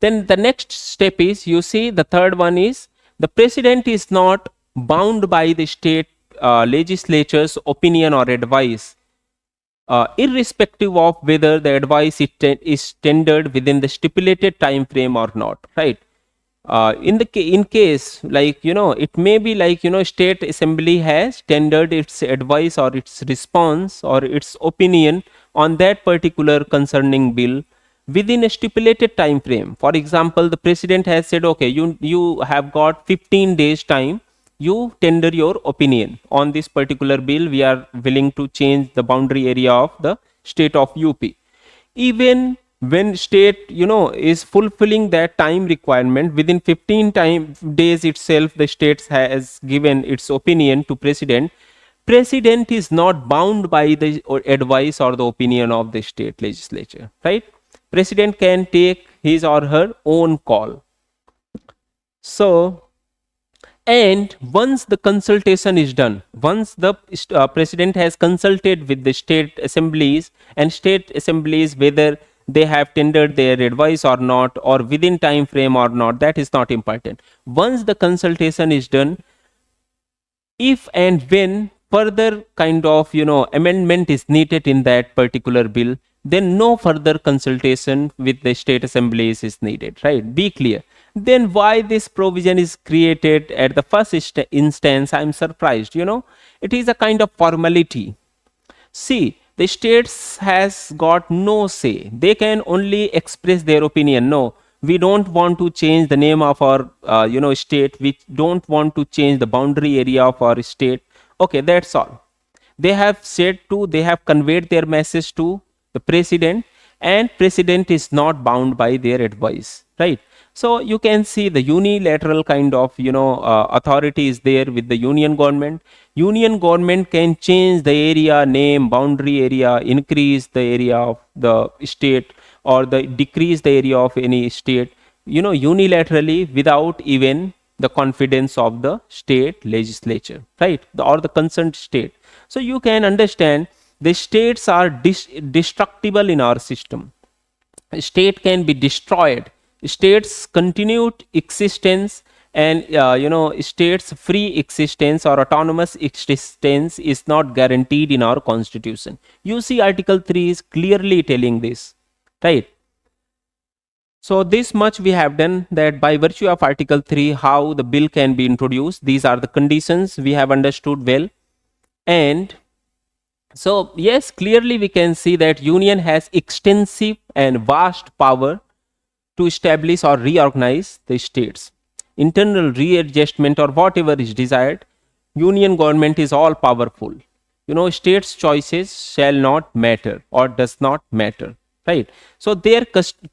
Then the next step is, you see, the third one is the president is not bound by the state legislature's opinion or advice, irrespective of whether the advice is tendered within the stipulated time frame or not, right? In case, like, it may be like, state assembly has tendered its advice or its response or its opinion on that particular concerning bill within a stipulated time frame. For example, the president has said, okay, you have got 15 days time, you tender your opinion on this particular bill. We are willing to change the boundary area of the state of UP. Even when state is fulfilling that time requirement, within 15 days itself the state has given its opinion to president is not bound by the advice or the opinion of the state legislature, right? President can take his or her own call. So, and once the consultation is done, once the president has consulted with the state assemblies, and state assemblies, whether they have tendered their advice or not, or within time frame or not, that is not important. Once the consultation is done, if and when further kind of amendment is needed in that particular bill, then no further consultation with the state assemblies is needed, right? Be clear. Then why this provision is created at the first instance, I'm surprised. It is a kind of formality. See, the states has got no say. They can only express their opinion. No, we don't want to change the name of our state. We don't want to change the boundary area of our state. Okay, that's all. They have conveyed their message to the president, and president is not bound by their advice, right? So you can see the unilateral kind of authority is there with the union government. Union government can change the area name, boundary area, increase the area of the state, or decrease the area of any state, unilaterally, without even the confidence of the state legislature, right? Or the concerned state. So you can understand the states are destructible in our system. State can be destroyed. States' continued existence and states' free existence or autonomous existence is not guaranteed in our constitution. You see, Article 3 is clearly telling this, right? So this much we have done, that by virtue of Article 3, how the bill can be introduced. These are the conditions we have understood well. And so, yes, clearly we can see that union has extensive and vast power to establish or reorganize the states. Internal readjustment or whatever is desired, union government is all powerful. States' choices shall not matter or does not matter, right? So their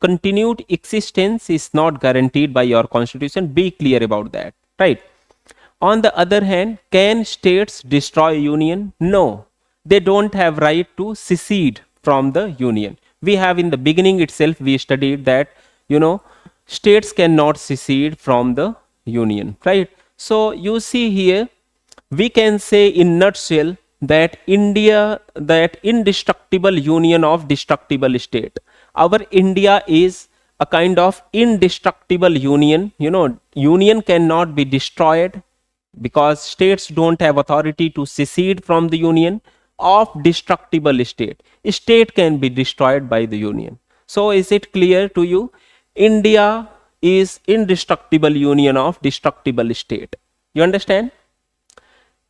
continued existence is not guaranteed by your constitution. Be clear about that, right? On the other hand, can states destroy union? No. They don't have right to secede from the union. We have in the beginning itself, we studied that, states cannot secede from the union, right? So you see here, we can say in nutshell that that indestructible union of destructible state. Our India is a kind of indestructible union. Union cannot be destroyed because states don't have authority to secede from the union. Of destructible state, state can be destroyed by the union. So is it clear to you? India is indestructible union of destructible state. You understand?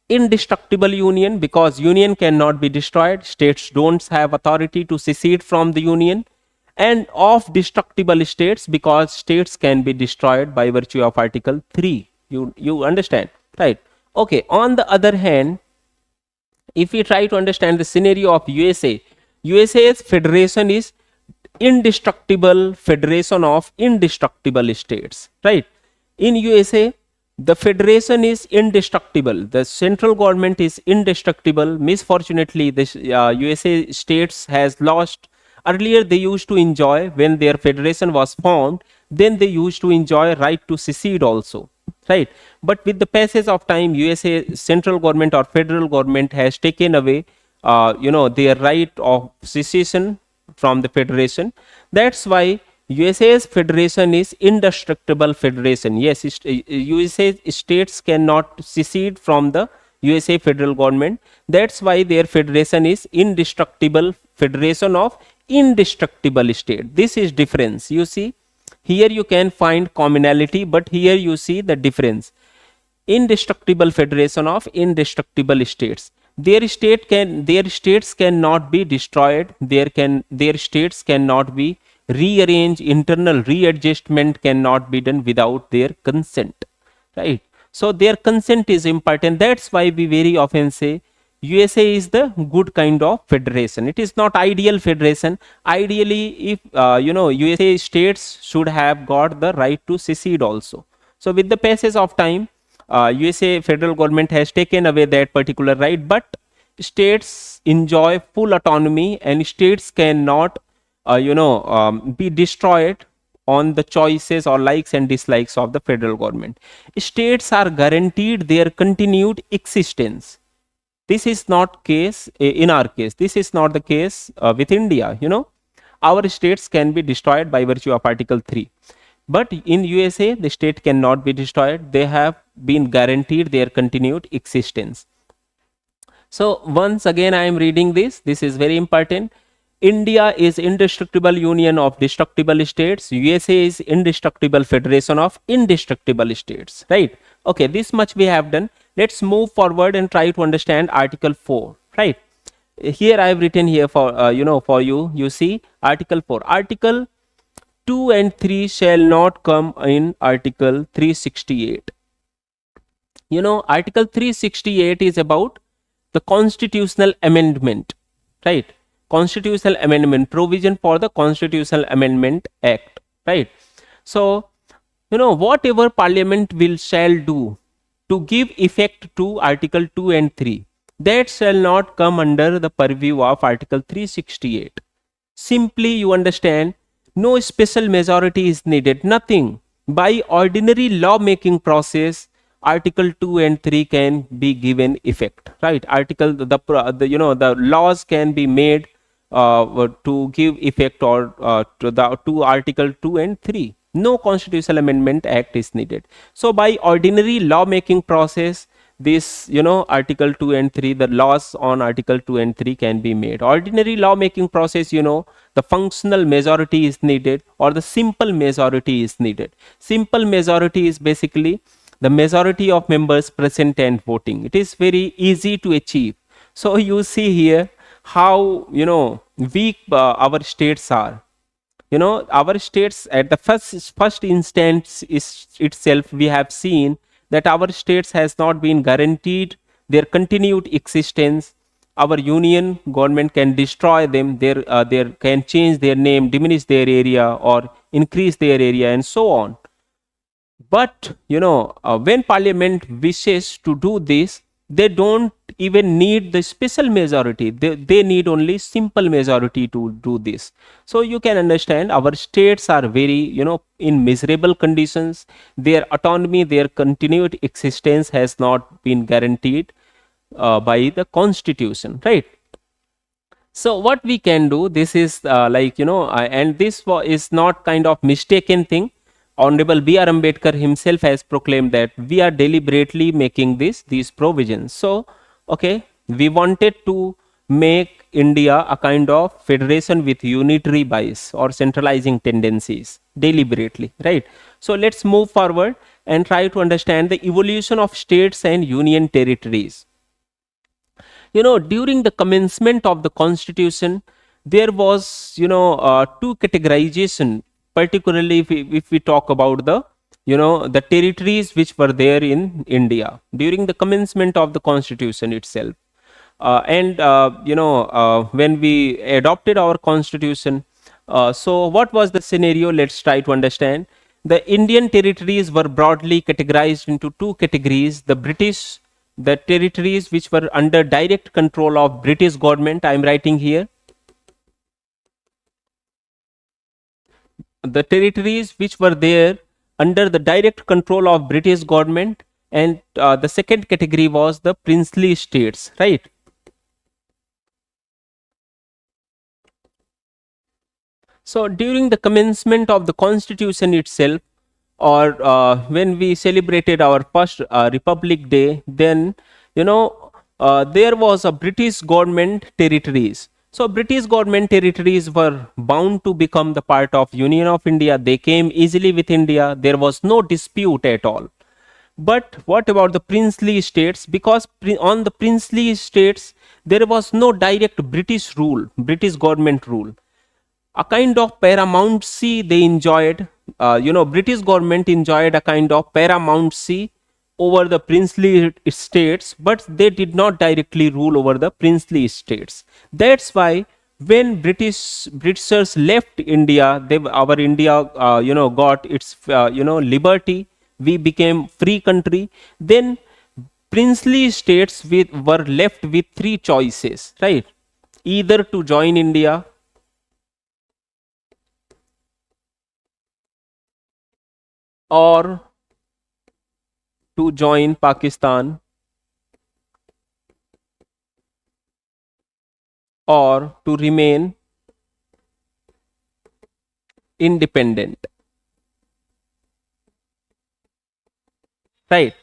Indestructible union because union cannot be destroyed, states don't have authority to secede from the union, and of destructible states because states can be destroyed by virtue of Article 3. You understand, right? Okay, on the other hand, if we try to understand the scenario of USA's federation is indestructible federation of indestructible states, right? In USA, the federation is indestructible. The central government is indestructible. Misfortunately, the USA states has lost. Earlier, they used to enjoy, when their federation was formed, then they used to enjoy right to secede also, right? But with the passage of time, USA central government or federal government has taken away their right of secession from the federation. That's why USA's federation is indestructible federation. Yes, USA states cannot secede from the USA federal government. That's why their federation is indestructible federation of indestructible state. This is difference. You see, here you can find commonality, but here you see the difference. Indestructible federation of indestructible states. Their states cannot be destroyed. Their states cannot be rearranged. Internal readjustment cannot be done without their consent, right? So their consent is important. That's why we very often say USA is the good kind of federation. It is not ideal federation. Ideally, if USA states should have got the right to secede also. So with the passage of time, USA federal government has taken away that particular right, but states enjoy full autonomy, and states cannot be destroyed on the choices or likes and dislikes of the federal government. States are guaranteed their continued existence. This is not case in our case. This is not the case with India. Our states can be destroyed by virtue of Article 3. But in USA, the state cannot be destroyed. They have been guaranteed their continued existence. So once again, I am reading this. This is very important. India is indestructible union of destructible states. USA is indestructible federation of indestructible states. Right? Okay, this much we have done. Let's move forward and try to understand Article 4. Right? Here I have written here for for you. You see Article 4. Article 2 and 3 shall not come in Article 368. Article 368 is about the constitutional amendment, right? Constitutional amendment, provision for the Constitutional Amendment Act, right? So, whatever Parliament shall do to give effect to Article 2 and 3, that shall not come under the purview of Article 368. Simply, you understand, no special majority is needed, nothing. By ordinary lawmaking process, Article 2 and 3 can be given effect, right? The laws can be made to give effect or to Article 2 and 3. No Constitutional Amendment Act is needed. So by ordinary lawmaking process, this Article 2 and 3, the laws on Article 2 and 3 can be made. Ordinary lawmaking process, the functional majority is needed or the simple majority is needed. Simple majority is basically the majority of members present and voting. It is very easy to achieve. So you see here how weak our states are. Our states at the first instance is itself, we have seen that our states has not been guaranteed their continued existence. Our union government can destroy them. They can change their name, diminish their area, or increase their area, and so on. But when Parliament wishes to do this, they don't even need the special majority. They need only simple majority to do this. So you can understand our states are very in miserable conditions. Their autonomy, their continued existence has not been guaranteed by the constitution, right? So what we can do, this is and this is not kind of mistaken thing. Honorable B.R. Ambedkar himself has proclaimed that we are deliberately making these provisions. So, okay, we wanted to make India a kind of federation with unitary bias or centralizing tendencies deliberately, right? So let's move forward and try to understand the evolution of states and union territories. During the commencement of the constitution, there was two categorization, particularly if we talk about the the territories which were there in India during the commencement of the constitution itself. When we adopted our constitution, so what was the scenario? Let's try to understand. The Indian territories were broadly categorized into two categories: the territories which were under direct control of British government. I am writing here the territories which were there under the direct control of British government, and the second category was the princely states, right? So during the commencement of the constitution itself, or when we celebrated our first Republic Day, then there was a British government territories. So British government territories were bound to become the part of Union of India. They came easily with India. There was no dispute at all. But what about the princely states? Because on the princely states, there was no direct British rule, British government rule. A kind of paramountcy they enjoyed. British government enjoyed a kind of paramountcy over the princely states, but they did not directly rule over the princely states. That's why when Britishers left India, our India, got its, liberty. We became free country. Then princely states were left with three choices, right? Either to join India, or to join Pakistan, or to remain independent, right?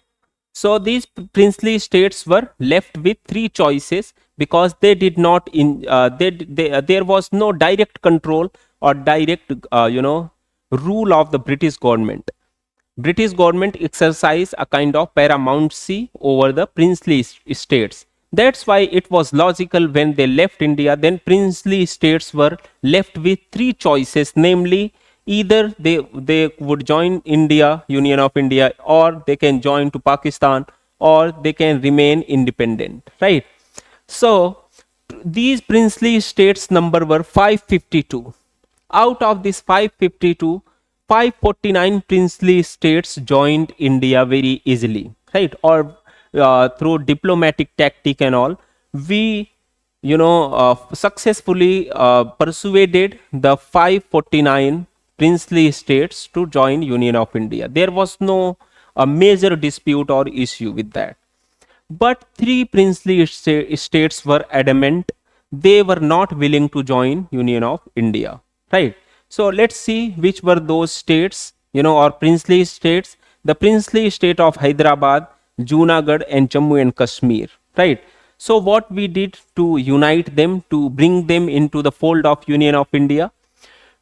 So these princely states were left with three choices, because they did not there was no direct control or direct rule of the British government. British government exercised a kind of paramountcy over the princely states. That's why it was logical when they left India, then princely states were left with three choices, namely either they would join India, Union of India, or they can join to Pakistan, or they can remain independent, right? So these princely states number were 552. Out of this 552, 549 princely states joined India very easily, right? Or through diplomatic tactic and all, we successfully persuaded the 549 princely states to join Union of India. There was no major dispute or issue with that. But three princely states were adamant. They were not willing to join Union of India, right? So let's see which were those states, or princely states. The princely state of Hyderabad, Junagadh, and Jammu and Kashmir, right? So what we did to unite them, to bring them into the fold of Union of India,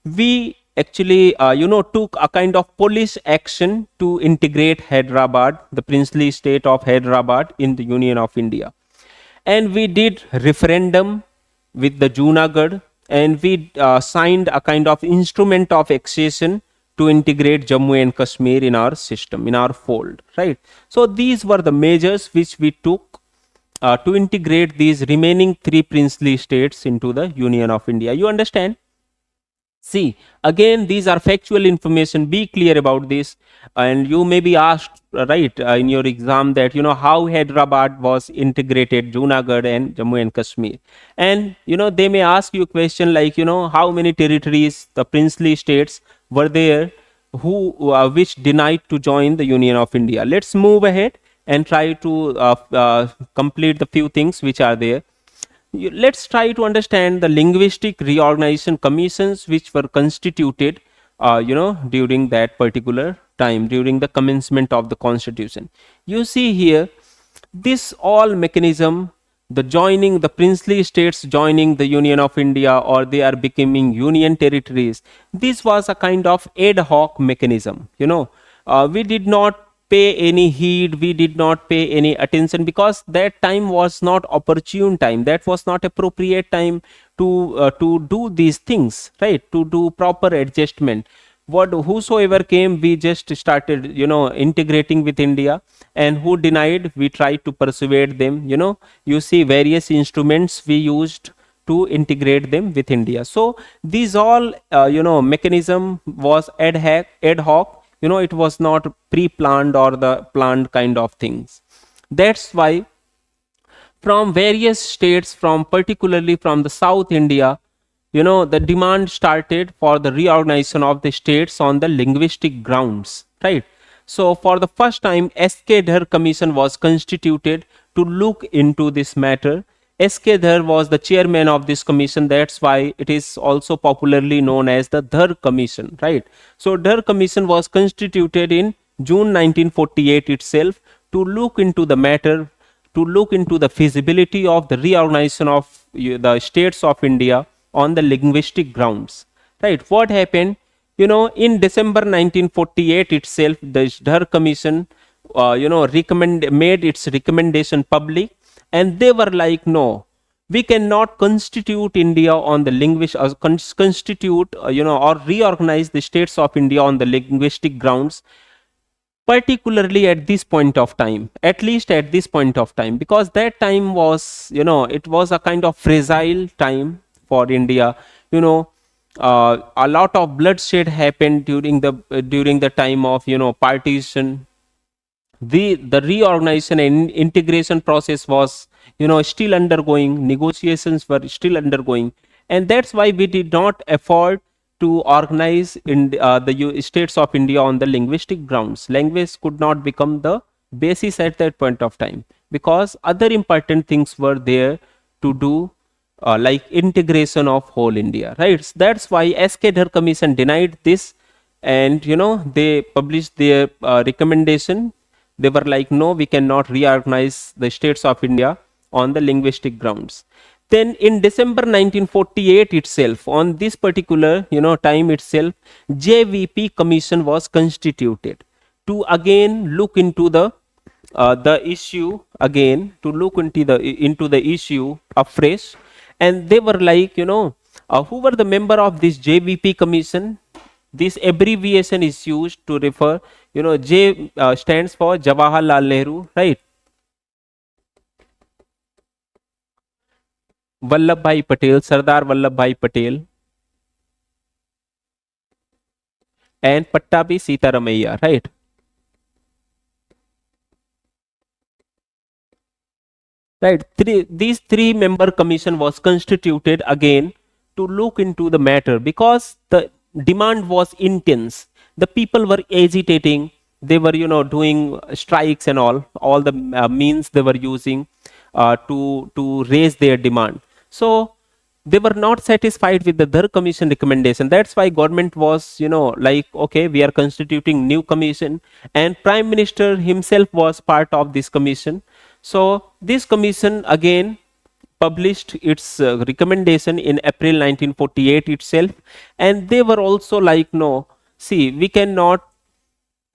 we actually took a kind of police action to integrate Hyderabad, the princely state of Hyderabad, in the Union of India. And we did referendum with the Junagadh, and we signed a kind of instrument of accession to integrate Jammu and Kashmir in our system, in our fold, right? So these were the measures which we took to integrate these remaining three princely states into the Union of India. You understand? See, again, these are factual information. Be clear about this. And you may be asked, right, in your exam that, how Hyderabad was integrated, Junagadh and Jammu and Kashmir. And, they may ask you a question like, how many territories, the princely states were there which denied to join the Union of India. Let's move ahead and try to complete the few things which are there. Let's try to understand the linguistic reorganization commissions which were constituted during that particular time, during the commencement of the constitution. You see here, this all mechanism, the joining, the princely states joining the Union of India, or they are becoming union territories, this was a kind of ad hoc mechanism. We did not pay any heed, we did not pay any attention, because that time was not opportune time, that was not appropriate time to do these things, right? To do proper adjustment. Whosoever came, we just started integrating with India, and who denied, we tried to persuade them. You see various instruments we used to integrate them with India. So these all mechanism was ad hoc. It was not pre-planned or the planned kind of things. That's why from various states, from particularly from the South India, the demand started for the reorganization of the states on the linguistic grounds, right? So for the first time, S.K. Dhar Commission was constituted to look into this matter, S.K. Dhar was the chairman of this commission. That's why it is also popularly known as the Dhar Commission, right? So Dhar Commission was constituted in June 1948 itself to look into the matter, to look into the feasibility of the reorganization of the states of India on the linguistic grounds, right? What happened? In December 1948 itself, the Dhar Commission, made its recommendation public, and they were like, no, we cannot constitute India on the constitute, or reorganize the states of India on the linguistic grounds, particularly at this point of time, at least at this point of time, because that time was, it was a kind of fragile time for India. A lot of bloodshed happened during the time of, partition. The reorganization and integration process was, still undergoing, negotiations were still undergoing, and that's why we did not afford to organize in the states of India on the linguistic grounds. Language could not become the basis at that point of time, because other important things were there to do, like integration of whole India, right? So that's why SK Dhar Commission denied this, and they published their recommendation. They were like, no, we cannot reorganize the states of India on the linguistic grounds. Then in December 1948 itself, on this particular time itself, JVP Commission was constituted to again look into the issue again, to look into the issue afresh. And they were like, who were the member of this JVP Commission? This abbreviation is used to refer, J stands for Jawaharlal Nehru, right? Vallabhbhai Patel, Sardar Vallabhbhai Patel, and Pattabhi Sitaramaiah, right? Right. These three member commission was constituted again to look into the matter, because the demand was intense. The people were agitating. They were, doing strikes and all the means they were using to raise their demand. So they were not satisfied with the Dhar Commission recommendation. That's why government was, like, okay, we are constituting new commission, and Prime Minister himself was part of this commission. So this commission again published its recommendation in April 1948 itself, and they were also like, no, see, we cannot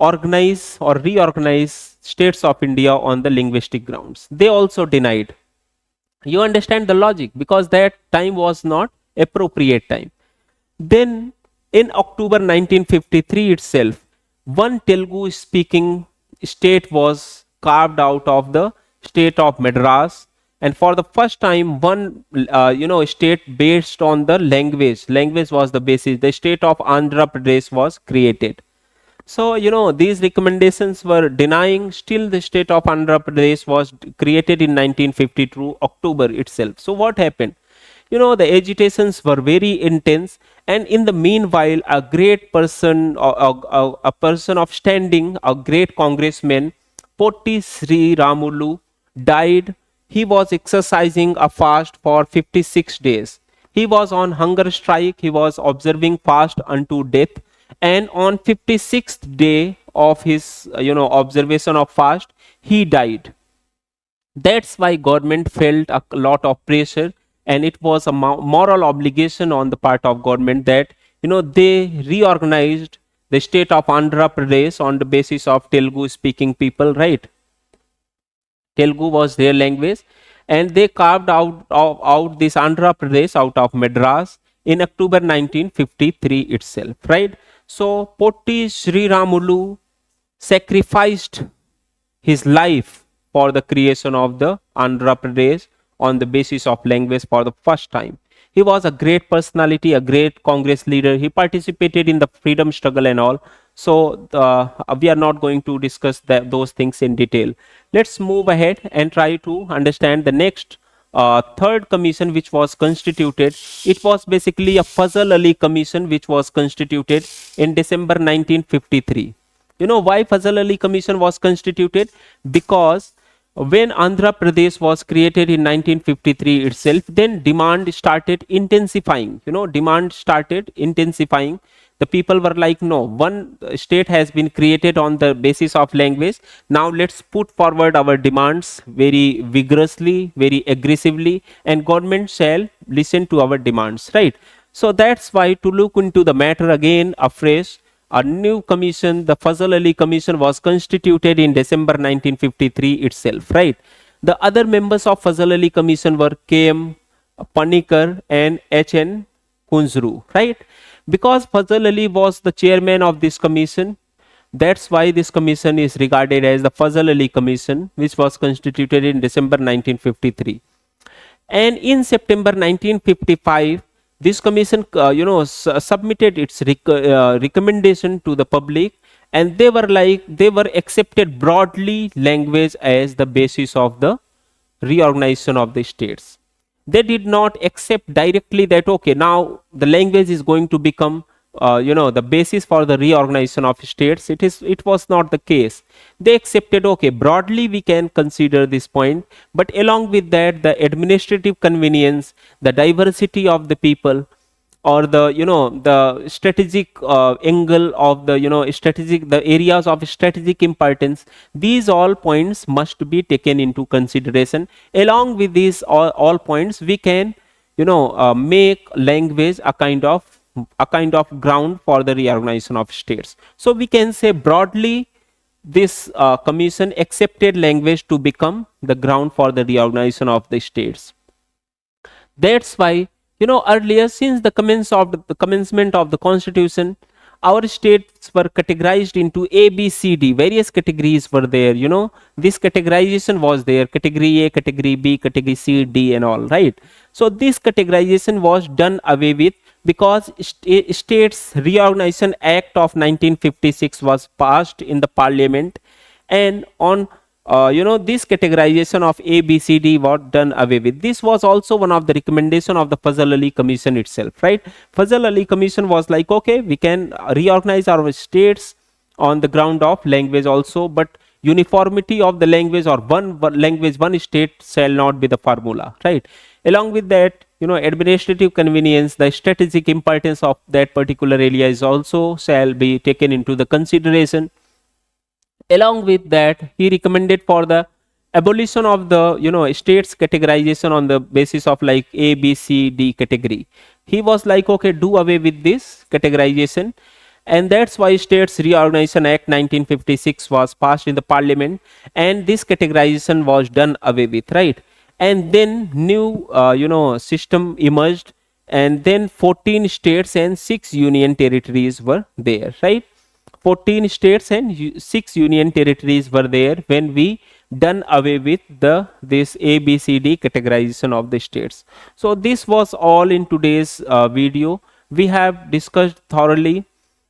organize or reorganize states of India on the linguistic grounds. They also denied. You understand the logic, because that time was not appropriate time. Then in October 1953 itself, one Telugu speaking state was carved out of the state of Madras, and for the first time one state based on the language was the basis. The state of Andhra Pradesh was created. So, these recommendations were denying, still the state of Andhra Pradesh was created in 1952 October itself. So what happened? The agitations were very intense, and in the meanwhile, a great person, a person of standing, a great congressman, Potti Sri Ramulu, died. He was exercising a fast for 56 days. He was on hunger strike. He was observing fast unto death, and on 56th day of his observation of fast, he died. That's why government felt a lot of pressure, and it was a moral obligation on the part of government that they reorganized the state of Andhra Pradesh on the basis of Telugu speaking people, right? Telugu was their language, and they carved out this Andhra Pradesh out of Madras in October 1953 itself, right? So Potti Sri Ramulu sacrificed his life for the creation of the Andhra Pradesh on the basis of language for the first time. He was a great personality, a great Congress leader. He participated in the freedom struggle and all. So we are not going to discuss those things in detail. Let's move ahead and try to understand the next third commission which was constituted. It was basically a Fazal Ali commission which was constituted in December 1953. You know why Fazal Ali commission was constituted? Because When Andhra Pradesh was created in 1953 itself, then demand started intensifying. Demand started intensifying. The people were like, no, one state has been created on the basis of language. Now let's put forward our demands very vigorously, very aggressively, and government shall listen to our demands, right? So that's why, to look into the matter again afresh, a new commission, the Fazal Ali Commission, was constituted in December 1953 itself, right? The other members of Fazal Ali Commission were K.M. Panikar and H.N. Kunzru, right? Because Fazal Ali was the chairman of this commission, that's why this commission is regarded as the Fazal Ali Commission, which was constituted in December 1953. And in September 1955, this commission submitted its recommendation to the public, and they were accepted broadly language as the basis of the reorganization of the states. They did not accept directly that, okay, now the language is going to become the basis for the reorganization of states. It was not the case. They accepted, okay, broadly we can consider this point, but along with that, the administrative convenience, the diversity of the people, or the strategic angle of the areas of strategic importance, these all points must be taken into consideration. Along with these all points, we can make language a kind of ground for the reorganization of states. So we can say broadly, this commission accepted language to become the ground for the reorganization of the states. That's why, earlier, since the commencement of the constitution, our states were categorized into A, B, C, D. Various categories were there. This categorization was there: category A, category B, category C, D, and all, right? So this categorization was done away with, because States Reorganization Act of 1956 was passed in the parliament, and on this categorization of A, B, C, D was done away with. This was also one of the recommendation of the Fazal Ali Commission itself, right? Fazal Ali Commission was like, okay, we can reorganize our states on the ground of language also, but uniformity of the language, or one language, one state, shall not be the formula, right? Along with that, administrative convenience, the strategic importance of that particular area is also shall be taken into the consideration. Along with that, he recommended for the abolition of the states categorization on the basis of like A, B, C, D category. He was like, okay, do away with this categorization, and that's why States Reorganization Act 1956 was passed in the parliament, and this categorization was done away with, right? And then new system emerged, and then 14 states and 6 union territories were there, right? 14 states and 6 union territories were there when we done away with this ABCD categorization of the states. So this was all in today's video. We have discussed thoroughly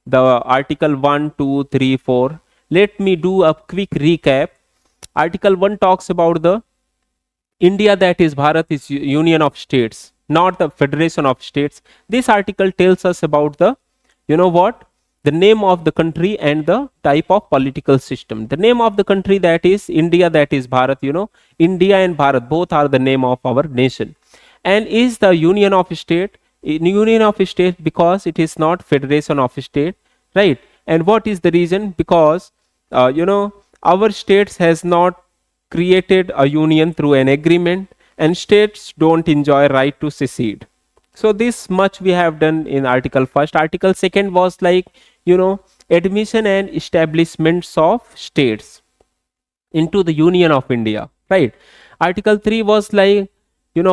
the article 1, 2, 3, 4. Let me do a quick recap. Article 1 talks about the India, that is Bharat, is union of states, not the federation of states. This article tells us about the the name of the country and the type of political system. The name of the country, that is India, that is Bharat, India and Bharat both are the name of our nation. And is the union of state, union of state, because it is not federation of state, right? And what is the reason? Because our states has not created a union through an agreement, and states don't enjoy right to secede. So this much we have done in article 1st. Article 2nd was like admission and establishments of states into the Union of India, right? Article 3 was like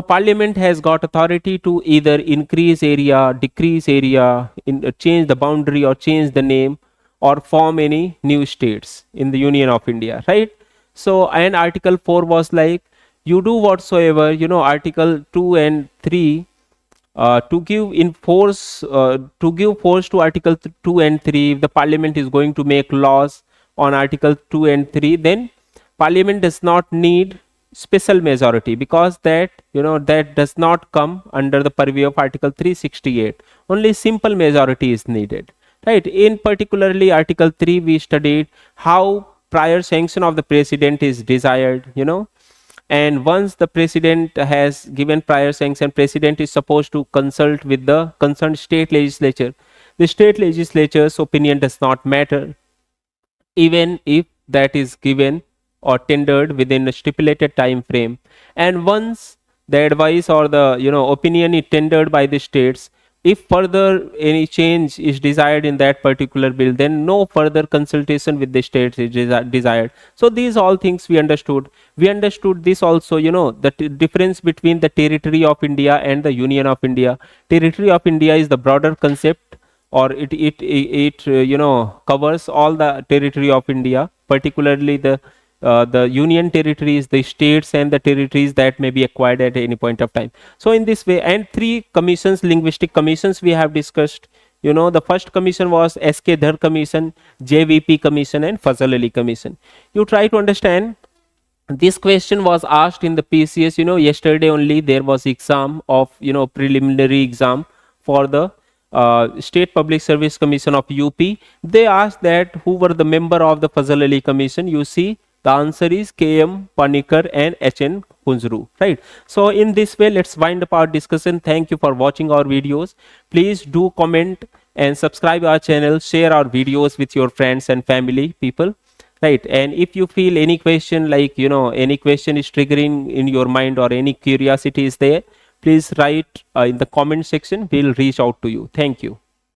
parliament has got authority to either increase area, decrease area, change the boundary or change the name, or form any new states in the Union of India, right? So, and article 4 was like, you do whatsoever, article 2 and 3 to give force to article 2 and 3. If the parliament is going to make laws on article 2 and 3, then parliament does not need special majority, because that that does not come under the purview of article 368. Only simple majority is needed, right? In particularly article 3, we studied how prior sanction of the president is desired, and once the president has given prior sanction, president is supposed to consult with the concerned state legislature. The state legislature's opinion does not matter, even if that is given or tendered within a stipulated time frame. And once the advice or the opinion is tendered by the states, if further any change is desired in that particular bill, then no further consultation with the states is desired. So these all things we understood this also, the difference between the territory of India and the Union of India. Territory of India is the broader concept, or it covers all the territory of India, particularly the union territories, the states and the territories that may be acquired at any point of time. So in this way, and three commissions, linguistic commissions we have discussed. The first commission was S.K. Dhar commission, JVP commission and Fazal Ali commission. You try to understand, this question was asked in the PCS. Yesterday only there was exam of preliminary exam for the State Public Service Commission of UP. They asked that who were the member of the Fazal Ali commission. You see, the answer is KM Panikar and HN Kunzru, right? So in this way, let's wind up our discussion. Thank you for watching our videos. Please do comment and subscribe our channel, share our videos with your friends and family people, right? And if you feel any question, like any question is triggering in your mind or any curiosity is there, please write in the comment section. We'll reach out to you. Thank you.